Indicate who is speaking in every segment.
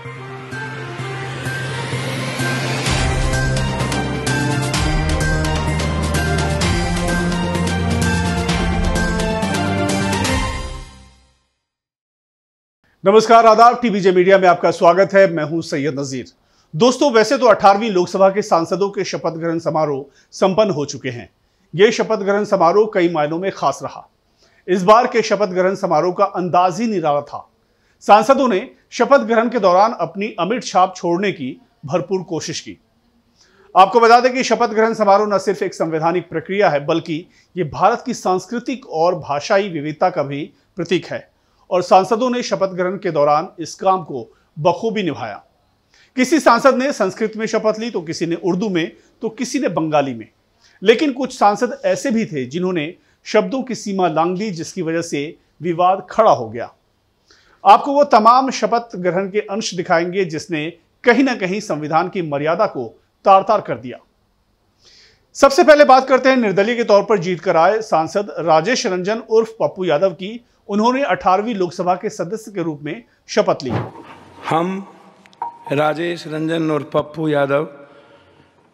Speaker 1: नमस्कार, आदाब। टीवीजे मीडिया में आपका स्वागत है। मैं हूं सैयद नजीर। दोस्तों, वैसे तो 18वीं लोकसभा के सांसदों के शपथ ग्रहण समारोह संपन्न हो चुके हैं। यह शपथ ग्रहण समारोह कई मायनों में खास रहा। इस बार के शपथ ग्रहण समारोह का अंदाज ही निराला था। सांसदों ने शपथ ग्रहण के दौरान अपनी अमिट छाप छोड़ने की भरपूर कोशिश की। आपको बता दें कि शपथ ग्रहण समारोह न सिर्फ एक संवैधानिक प्रक्रिया है, बल्कि यह भारत की सांस्कृतिक और भाषाई विविधता का भी प्रतीक है। और सांसदों ने शपथ ग्रहण के दौरान इस काम को बखूबी निभाया। किसी सांसद ने संस्कृत में शपथ ली, तो किसी ने उर्दू में, तो किसी ने बंगाली में। लेकिन कुछ सांसद ऐसे भी थे जिन्होंने शब्दों की सीमा लांघ दी, जिसकी वजह से विवाद खड़ा हो गया। आपको वो तमाम शपथ ग्रहण के अंश दिखाएंगे जिसने कहीं ना कहीं संविधान की मर्यादा को तार तार कर दिया। सबसे पहले बात करते हैं निर्दलीय के तौर पर जीतकर आए सांसद राजेश रंजन उर्फ पप्पू यादव की। उन्होंने 18वीं लोकसभा के सदस्य के रूप में शपथ ली।
Speaker 2: हम राजेश रंजन और पप्पू यादव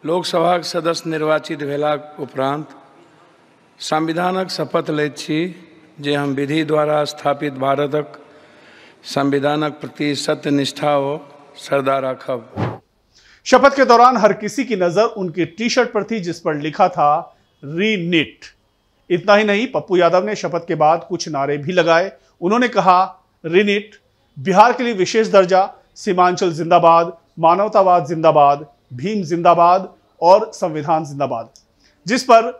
Speaker 2: लोकसभा के सदस्य निर्वाचित भेलाक उपरांत संविधानक शपथ लैत छी जे हम विधि द्वारा स्थापित भारतक संविधानक प्रति सत्यनिष्ठा और श्रद्धा राखब।
Speaker 1: शपथ के दौरान हर किसी की नजर उनके टी शर्ट पर थी, जिस पर लिखा था रीनिट। इतना ही नहीं, पप्पू यादव ने शपथ के बाद कुछ नारे भी लगाए। उन्होंने कहा, रीनिट, बिहार के लिए विशेष दर्जा, सीमांचल जिंदाबाद, मानवतावाद जिंदाबाद, भीम जिंदाबाद और संविधान जिंदाबाद। जिस पर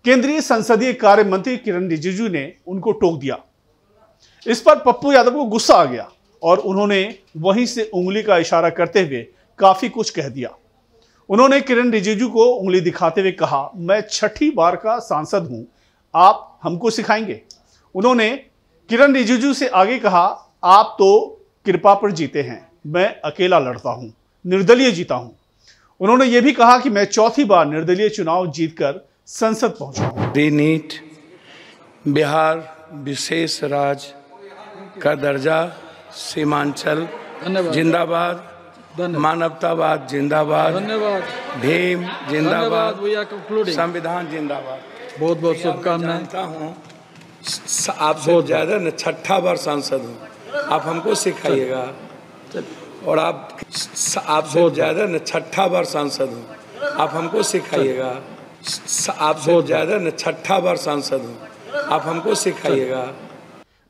Speaker 1: केंद्रीय संसदीय कार्य मंत्री किरण रिजिजू ने उनको टोक दिया। इस पर पप्पू यादव को गुस्सा आ गया और उन्होंने वहीं से उंगली का इशारा करते हुए काफी कुछ कह दिया। उन्होंने किरण रिजिजू को उंगली दिखाते हुए कहा, मैं 6ठी बार का सांसद हूं, आप हमको सिखाएंगे। उन्होंने किरण रिजिजू से आगे कहा, आप तो कृपा पर जीते हैं, मैं अकेला लड़ता हूं, निर्दलीय जीता हूं। उन्होंने यह भी कहा कि मैं 4थी बार निर्दलीय चुनाव जीतकर संसद पहुंचा हूं।
Speaker 2: रीनिट, बिहार विशेष राज्य का दर्जा, सीमांचल जिंदाबाद, मानवतावाद जिंदाबाद, भीम जिंदाबाद, संविधान जिंदाबाद।
Speaker 3: बहुत बहुत शुभकामनाएं।
Speaker 2: जानता हूँ आपसे ज़्यादा न 6ठा बार सांसद हूँ, आप हमको सिखाइएगा। और आपसे ज़्यादा न 6ठा बार सांसद हूँ, आप हमको सिखाइएगा। आपसे ज़्यादा न 6ठा बार सांसद हूँ, आप हमको सिखाइएगा।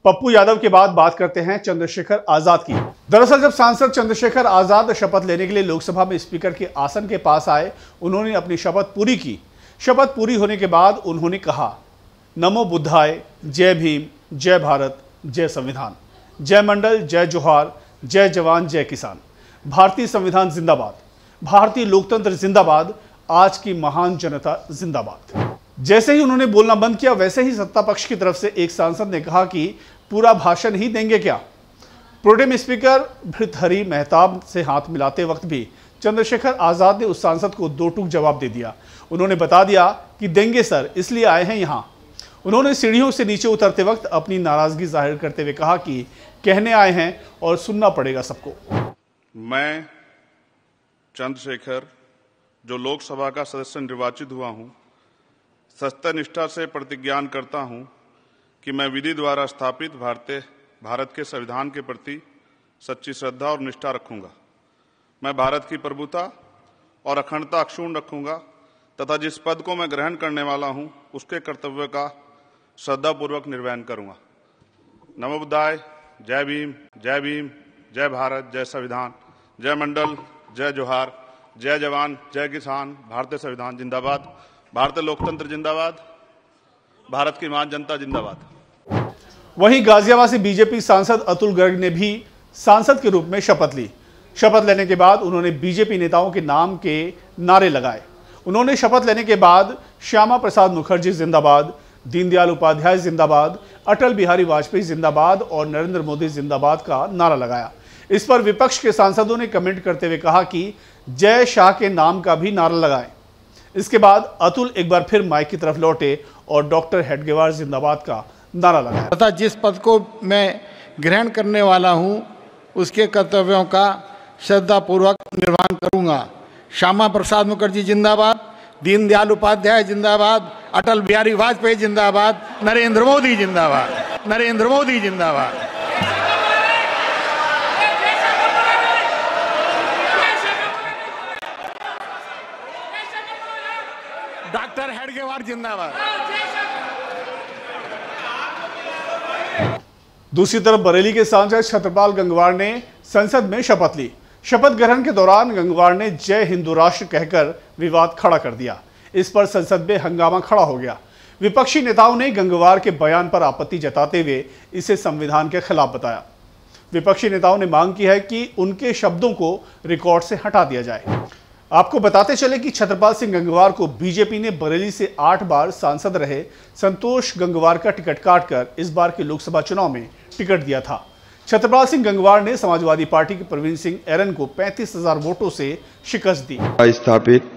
Speaker 1: पप्पू यादव के बाद बात करते हैं चंद्रशेखर आजाद की। दरअसल जब सांसद चंद्रशेखर आजाद शपथ लेने के लिए लोकसभा में स्पीकर के आसन के पास आए, उन्होंने अपनी शपथ पूरी की। शपथ पूरी होने के बाद उन्होंने कहा, नमो बुद्धाय, जय भीम, जय भारत, जय संविधान, जय मंडल, जय जोहार, जय जवान, जय किसान, भारतीय संविधान जिंदाबाद, भारतीय लोकतंत्र जिंदाबाद, आज की महान जनता जिंदाबाद। जैसे ही उन्होंने बोलना बंद किया, वैसे ही सत्ता पक्ष की तरफ से एक सांसद ने कहा कि पूरा भाषण ही देंगे क्या। प्रोटेम स्पीकर भृतहरि मेहताब से हाथ मिलाते वक्त भी चंद्रशेखर आजाद ने उस सांसद को दो टूक जवाब दे दिया। उन्होंने बता दिया कि देंगे सर, इसलिए आए हैं यहां। उन्होंने सीढ़ियों से नीचे उतरते वक्त अपनी नाराजगी जाहिर करते हुए कहा कि कहने आए हैं और सुनना पड़ेगा सबको।
Speaker 4: मैं चंद्रशेखर, जो लोकसभा का सदस्य निर्वाचित हुआ हूं, सत्यनिष्ठा से प्रतिज्ञान करता हूं कि मैं विधि द्वारा स्थापित भारत के संविधान के प्रति सच्ची श्रद्धा और निष्ठा रखूंगा। मैं भारत की प्रभुता और अखंडता अक्षुण्ण रखूंगा तथा जिस पद को मैं ग्रहण करने वाला हूं, उसके कर्तव्य का श्रद्धापूर्वक निर्वहन करूंगा। नमो बुद्धाय, जय भीम, जय भारत, जय संविधान, जय मंडल, जय जोहार, जय जवान, जय किसान, भारतीय संविधान जिंदाबाद, भारतीय लोकतंत्र जिंदाबाद, भारत की महान जनता जिंदाबाद।
Speaker 1: वहीं गाजियाबाद से बीजेपी सांसद अतुल गर्ग ने भी सांसद के रूप में शपथ ली। शपथ लेने के बाद उन्होंने बीजेपी नेताओं के नाम के नारे लगाए। उन्होंने शपथ लेने के बाद श्यामा प्रसाद मुखर्जी जिंदाबाद, दीनदयाल उपाध्याय जिंदाबाद, अटल बिहारी वाजपेयी जिंदाबाद और नरेंद्र मोदी जिंदाबाद का नारा लगाया। इस पर विपक्ष के सांसदों ने कमेंट करते हुए कहा कि जय शाह के नाम का भी नारा लगाएं। इसके बाद अतुल एक बार फिर माइक की तरफ लौटे और डॉक्टर हेडगेवार जिंदाबाद का नारा लगाया।
Speaker 3: तथा जिस पद को मैं ग्रहण करने वाला हूं, उसके कर्तव्यों का श्रद्धापूर्वक निर्वहन करूंगा। श्यामा प्रसाद मुखर्जी जिंदाबाद, दीनदयाल उपाध्याय जिंदाबाद, अटल बिहारी वाजपेयी जिंदाबाद, नरेंद्र मोदी जिंदाबाद, नरेंद्र मोदी जिंदाबाद। डॉक्टर हेडगेवार जिंदाबाद।
Speaker 1: दूसरी तरफ बरेली के सांसद छत्रपाल गंगवार ने संसद में शपथ ली। शपथ ग्रहण के दौरान गंगवार ने जय हिंदू राष्ट्र कहकर विवाद खड़ा कर दिया। इस पर संसद में हंगामा खड़ा हो गया। विपक्षी नेताओं ने गंगवार के बयान पर आपत्ति जताते हुए इसे संविधान के खिलाफ बताया। विपक्षी नेताओं ने मांग की है कि उनके शब्दों को रिकॉर्ड से हटा दिया जाए। आपको बताते चले कि छत्रपाल सिंह गंगवार को बीजेपी ने बरेली से 8 बार सांसद रहे संतोष गंगवार का टिकट काटकर इस बार के लोकसभा चुनाव में टिकट दिया था। छत्रपाल सिंह गंगवार ने समाजवादी पार्टी के प्रवीण सिंह एरन को 35,000 वोटों से शिकस्त दी।
Speaker 5: स्थापित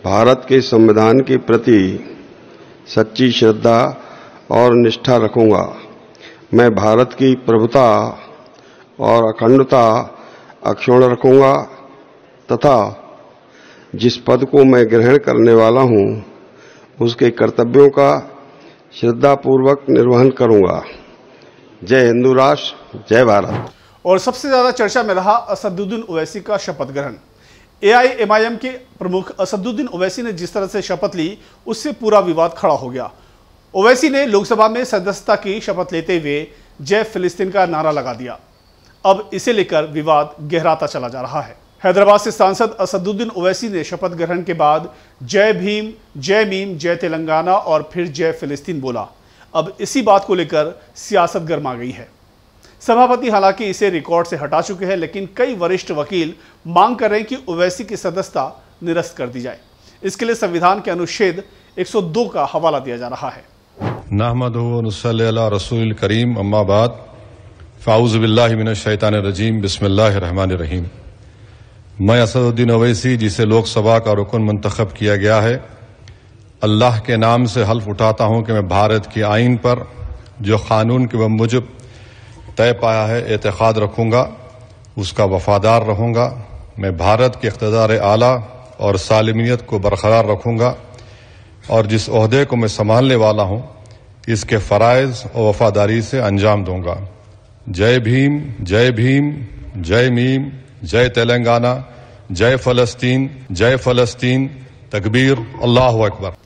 Speaker 5: भारत के संविधान के प्रति सच्ची श्रद्धा और निष्ठा रखूंगा। मैं भारत की प्रभुता और अखंडता अक्षुण्ण रखूंगा तथा जिस पद को मैं ग्रहण करने वाला हूं उसके कर्तव्यों का श्रद्धापूर्वक निर्वहन करूंगा। जय हिंदू राष्ट्र, जय भारत।
Speaker 1: और सबसे ज्यादा चर्चा में रहा असदुद्दीन ओवैसी का शपथ ग्रहण। एआईएमआईएम के प्रमुख असदुद्दीन ओवैसी ने जिस तरह से शपथ ली उससे पूरा विवाद खड़ा हो गया। ओवैसी ने लोकसभा में सदस्यता की शपथ लेते हुए जय फिलिस्तीन का नारा लगा दिया। अब इसे लेकर विवाद गहराता चला जा रहा है। हैदराबाद से सांसद असदुद्दीन ओवैसी ने शपथ ग्रहण के बाद जय भीम, जय मीम, जय तेलंगाना और फिर जय फिलिस्तीन बोला। अब इसी बात को लेकर सियासत गर्मा गई है। सभापति हालांकि इसे रिकॉर्ड से हटा चुके हैं, लेकिन कई वरिष्ठ वकील मांग कर रहे हैं कि ओवैसी की सदस्यता निरस्त कर दी जाए। इसके लिए संविधान के अनुच्छेद 102 का हवाला दिया जा रहा है।
Speaker 6: नहमदुहु व नुसल्ली अला रसूलिल करीम, अम्मा बाद, फ़ाऊज़ु बिल्लाहि मिनश शैतानिर रजीम, बिस्मिल्लाहिर रहमानिर रहीम। मैं असदुद्दीन ओवैसी, जिसे लोकसभा का रुकन मुंतखब किया गया है, अल्लाह के नाम से हल्फ उठाता हूं कि मैं भारत के आईन पर जो कानून के मुजब तय पाया है एतकाद रखूंगा, उसका वफादार रहूंगा। मैं भारत के इक़्तिदार आला और सालिमियत को बरकरार रखूंगा और जिस ओहदे को मैं संभालने वाला हूं इसके फ़राइज़ और वफादारी से अंजाम दूंगा। जय भीम, जय भीम, जय मीम, जय तेलंगाना, जय फ़लस्तीन, तकबीर, अल्लाहु अकबर।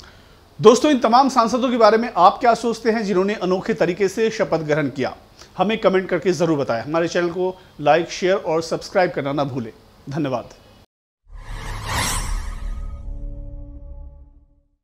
Speaker 1: दोस्तों, इन तमाम सांसदों के बारे में आप क्या सोचते हैं जिन्होंने अनोखे तरीके से शपथ ग्रहण किया? हमें कमेंट करके जरूर बताएं। हमारे चैनल को लाइक, शेयर और सब्सक्राइब करना ना भूलें। धन्यवाद।